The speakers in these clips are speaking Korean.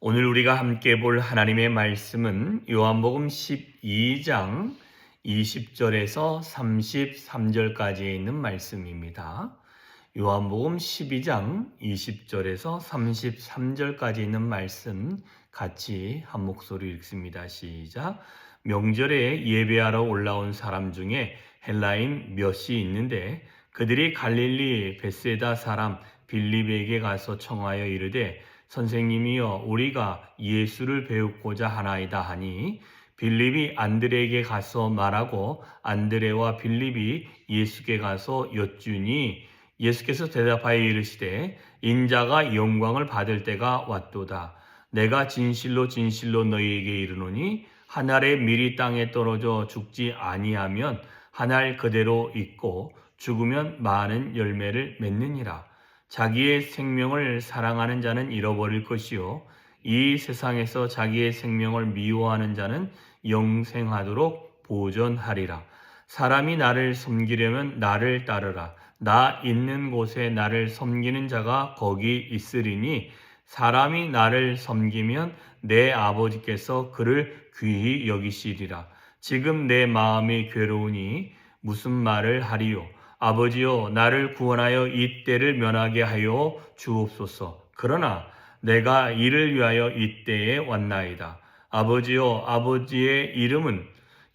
오늘 우리가 함께 볼 하나님의 말씀은 요한복음 12장 20절에서 33절까지에 있는 말씀입니다. 요한복음 12장 20절에서 33절까지 있는 말씀 같이 한 목소리 읽습니다. 시작. 명절에 예배하러 올라온 사람 중에 헬라인 몇이 있는데 그들이 갈릴리 벳세다 사람 빌립에게 가서 청하여 이르되 선생님이여 우리가 예수를 배우고자 하나이다 하니 빌립이 안드레에게 가서 말하고 안드레와 빌립이 예수께 가서 여쭈니 예수께서 대답하여 이르시되 인자가 영광을 받을 때가 왔도다. 내가 진실로 진실로 너희에게 이르노니 한 알의 밀이 땅에 떨어져 죽지 아니하면 한 알 그대로 있고 죽으면 많은 열매를 맺느니라. 자기의 생명을 사랑하는 자는 잃어버릴 것이요 이 세상에서 자기의 생명을 미워하는 자는 영생하도록 보존하리라. 사람이 나를 섬기려면 나를 따르라. 나 있는 곳에 나를 섬기는 자가 거기 있으리니 사람이 나를 섬기면 내 아버지께서 그를 귀히 여기시리라. 지금 내 마음이 괴로우니 무슨 말을 하리요? 아버지여 나를 구원하여 이 때를 면하게 하여 주옵소서. 그러나 내가 이를 위하여 이 때에 왔나이다. 아버지여 아버지의 이름은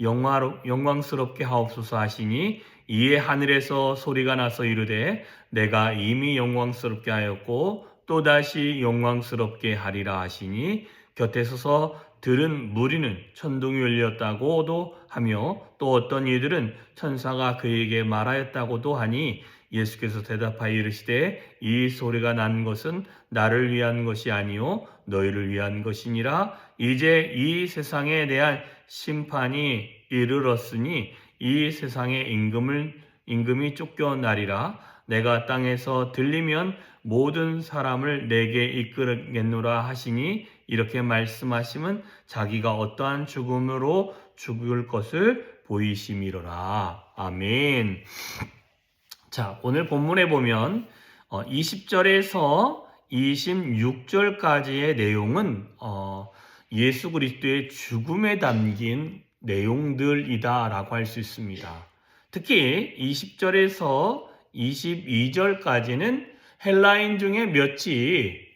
영광스럽게 하옵소서 하시니 이에 하늘에서 소리가 나서 이르되 내가 이미 영광스럽게 하였고 또다시 영광스럽게 하리라 하시니 곁에 서서 들은 무리는 천둥이 울렸다고도 하며 또 어떤 이들은 천사가 그에게 말하였다고도 하니 예수께서 대답하여 이르시되 이 소리가 난 것은 나를 위한 것이 아니요 너희를 위한 것이니라. 이제 이 세상에 대한 심판이 이르렀으니 이 세상의 임금이 쫓겨나리라. 내가 땅에서 들리면 모든 사람을 내게 이끌겠노라 하시니 이렇게 말씀하시면 자기가 어떠한 죽음으로 죽을 것을 보이심이로라. 아멘. 자, 오늘 본문에 보면 20절에서 26절까지의 내용은 예수 그리스도의 죽음에 담긴 내용들이다라고 할 수 있습니다. 특히 20절에서 22절까지는 헬라인 중에 몇이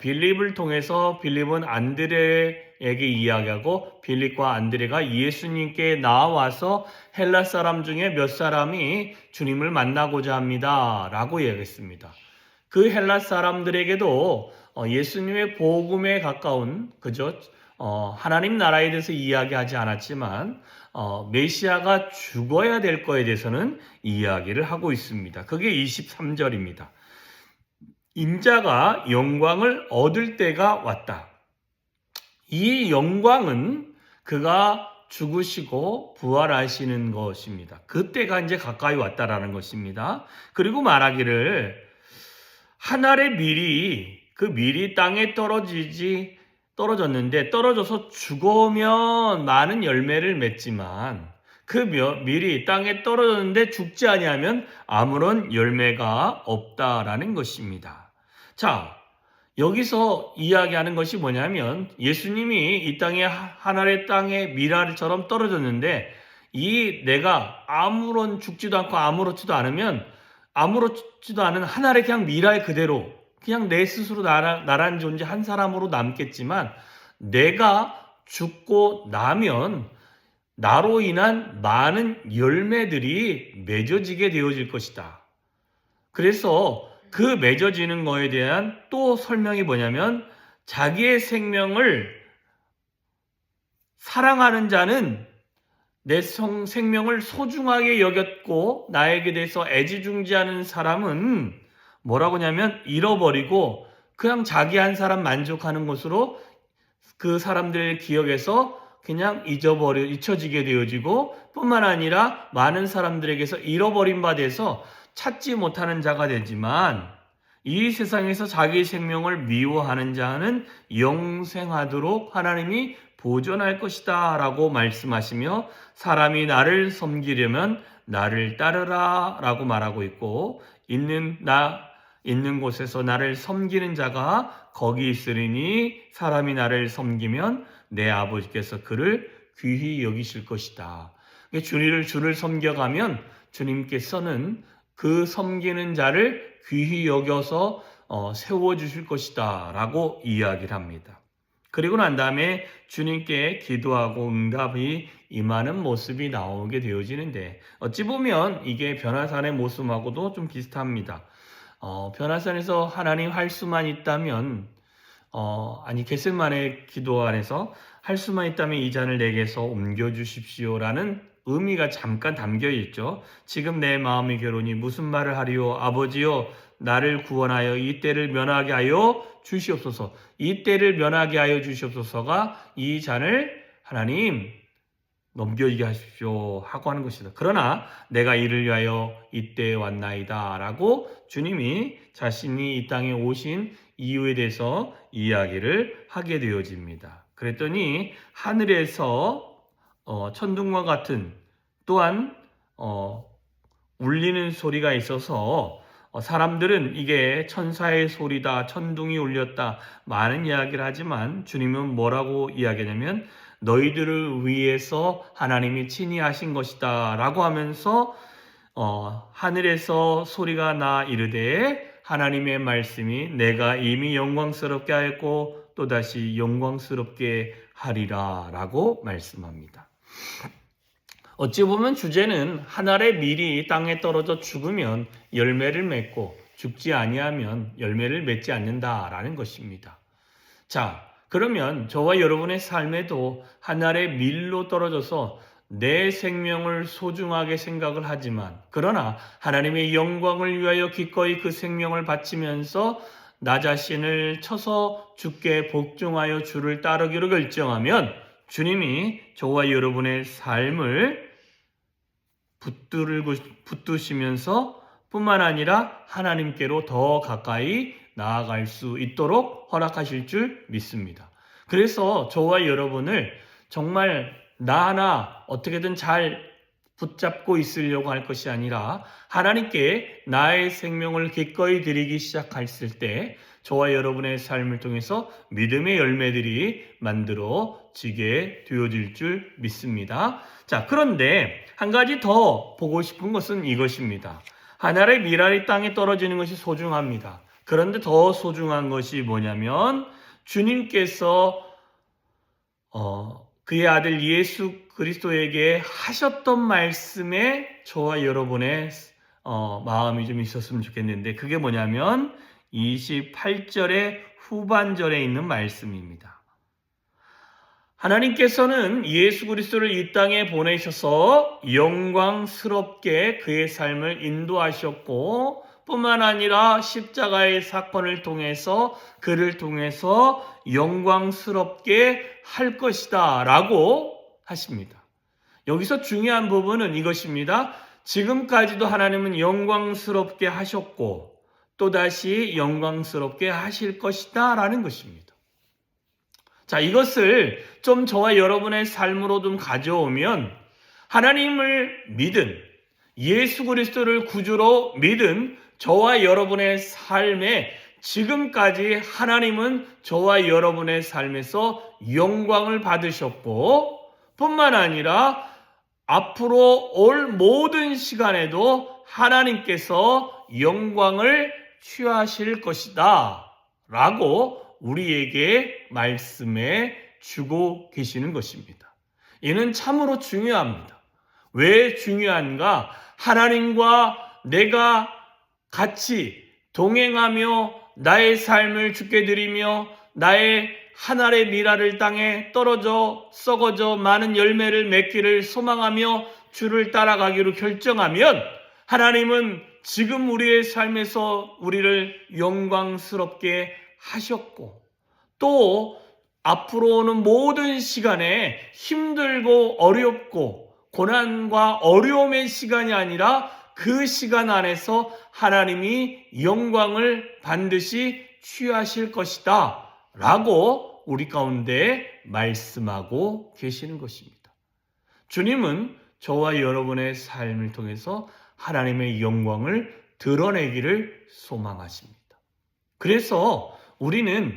빌립을 통해서 빌립은 안드레에게 이야기하고 빌립과 안드레가 예수님께 나와서 헬라 사람 중에 몇 사람이 주님을 만나고자 합니다 라고 이야기했습니다. 그 헬라 사람들에게도 예수님의 복음에 가까운 하나님 나라에 대해서 이야기하지 않았지만 메시아가 죽어야 될 거에 대해서는 이야기를 하고 있습니다. 그게 23절입니다. 인자가 영광을 얻을 때가 왔다. 이 영광은 그가 죽으시고 부활하시는 것입니다. 그때가 이제 가까이 왔다라는 것입니다. 그리고 말하기를 한 알의 밀이 그 밀이 땅에 떨어졌는데 떨어져서 죽으면 많은 열매를 맺지만 그 밀이 땅에 떨어졌는데 죽지 아니하면 아무런 열매가 없다라는 것입니다. 자, 여기서 이야기하는 것이 뭐냐면 예수님이 이 땅에 한 알의 땅에 밀알처럼 떨어졌는데 내가 아무런 죽지도 않고 아무렇지도 않으면 아무렇지도 않은 한 알의 그냥 밀알 그대로 그냥 내 스스로 나란 존재 한 사람으로 남겠지만 내가 죽고 나면 나로 인한 많은 열매들이 맺어지게 되어질 것이다. 그래서 그 맺어지는 거에 대한 또 설명이 뭐냐면 자기의 생명을 사랑하는 자는 내 생명을 소중하게 여겼고 나에게 대해서 애지중지하는 사람은 뭐라고 하냐면 잃어버리고 그냥 자기 한 사람 만족하는 것으로 그 사람들 기억에서 그냥 잊혀지게 되어지고 뿐만 아니라 많은 사람들에게서 잃어버린 바 돼서 찾지 못하는 자가 되지만 이 세상에서 자기 생명을 미워하는 자는 영생하도록 하나님이 보존할 것이다 라고 말씀하시며 사람이 나를 섬기려면 나를 따르라 라고 말하고 있고 있는 곳에서 나를 섬기는 자가 거기 있으리니 사람이 나를 섬기면 내 아버지께서 그를 귀히 여기실 것이다. 주를 섬겨가면 주님께서는 그 섬기는 자를 귀히 여겨서 세워주실 것이다 라고 이야기를 합니다. 그리고 난 다음에 주님께 기도하고 응답이 임하는 모습이 나오게 되어지는데 어찌 보면 이게 변화산의 모습하고도 좀 비슷합니다. 변화산에서 하나님 할 수만 있다면 겟세마네 기도 안에서 할 수만 있다면 이 잔을 내게서 옮겨주십시오라는 의미가 잠깐 담겨 있죠. 지금 내 마음의 결혼이 무슨 말을 하리요? 아버지요, 나를 구원하여 이 때를 면하게 하여 주시옵소서. 이 때를 면하게 하여 주시옵소서가 이 잔을 하나님 넘겨지게 하십시오 하고 하는 것이다. 그러나 내가 이를 위하여 이때에 왔나이다 라고 주님이 자신이 이 땅에 오신 이유에 대해서 이야기를 하게 되어집니다. 그랬더니 하늘에서 천둥과 같은 또한 울리는 소리가 있어서 사람들은 이게 천사의 소리다, 천둥이 울렸다 많은 이야기를 하지만 주님은 뭐라고 이야기하냐면 너희들을 위해서 하나님이 친히 하신 것이다 라고 하면서 하늘에서 소리가 나 이르되 하나님의 말씀이 내가 이미 영광스럽게 하였고 또다시 영광스럽게 하리라 라고 말씀합니다. 어찌 보면 주제는 한 알의 밀이 땅에 떨어져 죽으면 열매를 맺고 죽지 아니하면 열매를 맺지 않는다라는 것입니다. 자, 그러면 저와 여러분의 삶에도 한 알의 밀로 떨어져서 내 생명을 소중하게 생각을 하지만 그러나 하나님의 영광을 위하여 기꺼이 그 생명을 바치면서 나 자신을 쳐서 주께 복종하여 주를 따르기로 결정하면 주님이 저와 여러분의 삶을 붙드시면서 뿐만 아니라 하나님께로 더 가까이 나아갈 수 있도록 허락하실 줄 믿습니다. 그래서 저와 여러분을 정말 나 하나 어떻게든 잘 붙잡고 있으려고 할 것이 아니라 하나님께 나의 생명을 기꺼이 드리기 시작했을 때 저와 여러분의 삶을 통해서 믿음의 열매들이 만들어지게 되어질 줄 믿습니다. 자, 그런데 한 가지 더 보고 싶은 것은 이것입니다. 하늘의 밀알이 땅에 떨어지는 것이 소중합니다. 그런데 더 소중한 것이 뭐냐면 주님께서 그의 아들 예수 그리스도에게 하셨던 말씀에 저와 여러분의 마음이 좀 있었으면 좋겠는데 그게 뭐냐면 28절의 후반절에 있는 말씀입니다. 하나님께서는 예수 그리스도를 이 땅에 보내셔서 영광스럽게 그의 삶을 인도하셨고 뿐만 아니라 십자가의 사건을 통해서 그를 통해서 영광스럽게 할 것이다 라고 하십니다. 여기서 중요한 부분은 이것입니다. 지금까지도 하나님은 영광스럽게 하셨고 또다시 영광스럽게 하실 것이다 라는 것입니다. 자, 이것을 좀 저와 여러분의 삶으로 좀 가져오면 하나님을 믿은 예수 그리스도를 구주로 믿은 저와 여러분의 삶에 지금까지 하나님은 저와 여러분의 삶에서 영광을 받으셨고 뿐만 아니라 앞으로 올 모든 시간에도 하나님께서 영광을 취하실 것이다 라고 우리에게 말씀해 주고 계시는 것입니다. 이는 참으로 중요합니다. 왜 중요한가? 하나님과 내가 같이 동행하며 나의 삶을 주께 드리며 나의 한 알의 밀알을 땅에 떨어져 썩어져 많은 열매를 맺기를 소망하며 주를 따라가기로 결정하면 하나님은 지금 우리의 삶에서 우리를 영광스럽게 하셨고 또 앞으로 오는 모든 시간에 힘들고 어렵고 고난과 어려움의 시간이 아니라 그 시간 안에서 하나님이 영광을 반드시 취하실 것이다 라고 우리 가운데 말씀하고 계시는 것입니다. 주님은 저와 여러분의 삶을 통해서 하나님의 영광을 드러내기를 소망하십니다. 그래서 우리는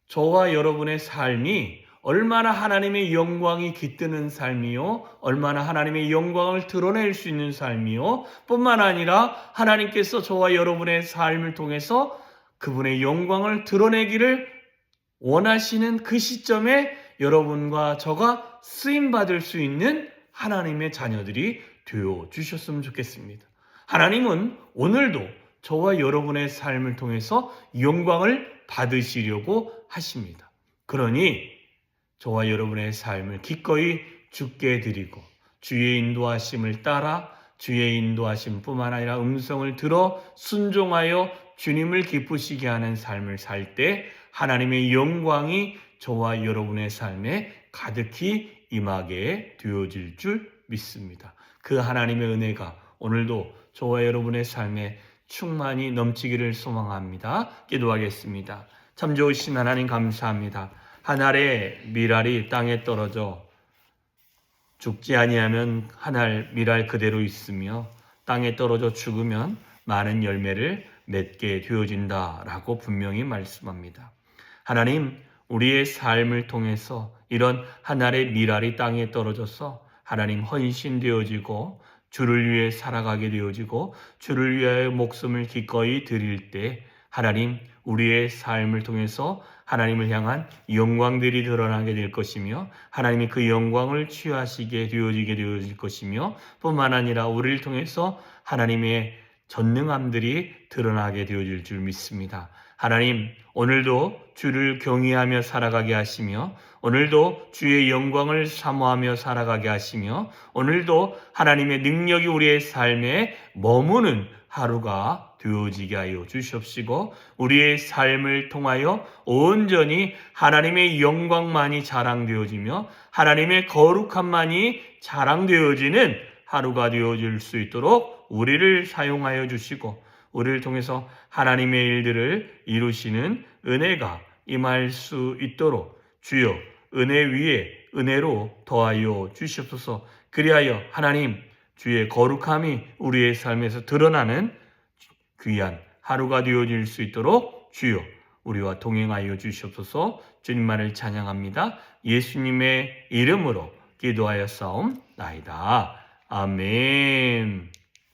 저와 여러분의 삶이 얼마나 하나님의 영광이 깃드는 삶이요, 얼마나 하나님의 영광을 드러낼 수 있는 삶이요, 뿐만 아니라 하나님께서 저와 여러분의 삶을 통해서 그분의 영광을 드러내기를 원하시는 그 시점에 여러분과 저가 쓰임받을 수 있는 하나님의 자녀들이 되어 주셨으면 좋겠습니다. 하나님은 오늘도 저와 여러분의 삶을 통해서 영광을 받으시려고 하십니다. 그러니 저와 여러분의 삶을 기꺼이 주께 드리고 주의 인도하심을 따라 주의 인도하심뿐만 아니라 음성을 들어 순종하여 주님을 기쁘시게 하는 삶을 살 때 하나님의 영광이 저와 여러분의 삶에 가득히 임하게 되어질 줄 믿습니다. 그 하나님의 은혜가 오늘도 저와 여러분의 삶에 충만히 넘치기를 소망합니다. 기도하겠습니다. 참 좋으신 하나님 감사합니다. 한 알의 밀알이 땅에 떨어져 죽지 아니하면 한 알 밀알 그대로 있으며 땅에 떨어져 죽으면 많은 열매를 맺게 되어진다라고 분명히 말씀합니다. 하나님, 우리의 삶을 통해서 이런 한 알의 밀알이 땅에 떨어져서 하나님 헌신되어지고 주를 위해 살아가게 되어지고 주를 위하여 목숨을 기꺼이 드릴 때 하나님, 우리의 삶을 통해서 하나님을 향한 영광들이 드러나게 될 것이며 하나님이 그 영광을 취하시게 되어지게 되어질 것이며 뿐만 아니라 우리를 통해서 하나님의 전능함들이 드러나게 되어질 줄 믿습니다. 하나님, 오늘도 주를 경외하며 살아가게 하시며 오늘도 주의 영광을 사모하며 살아가게 하시며 오늘도 하나님의 능력이 우리의 삶에 머무는 하루가 되어지게 하여 주시옵시고 우리의 삶을 통하여 온전히 하나님의 영광만이 자랑되어지며 하나님의 거룩함만이 자랑되어지는 하루가 되어질 수 있도록 우리를 사용하여 주시고 우리를 통해서 하나님의 일들을 이루시는 은혜가 임할 수 있도록 주여 은혜 위에 은혜로 더하여 주시옵소서. 그리하여 하나님 주의 거룩함이 우리의 삶에서 드러나는 귀한 하루가 되어질 수 있도록 주여 우리와 동행하여 주시옵소서. 주님만을 찬양합니다. 예수님의 이름으로 기도하여 싸움나이다. 아멘.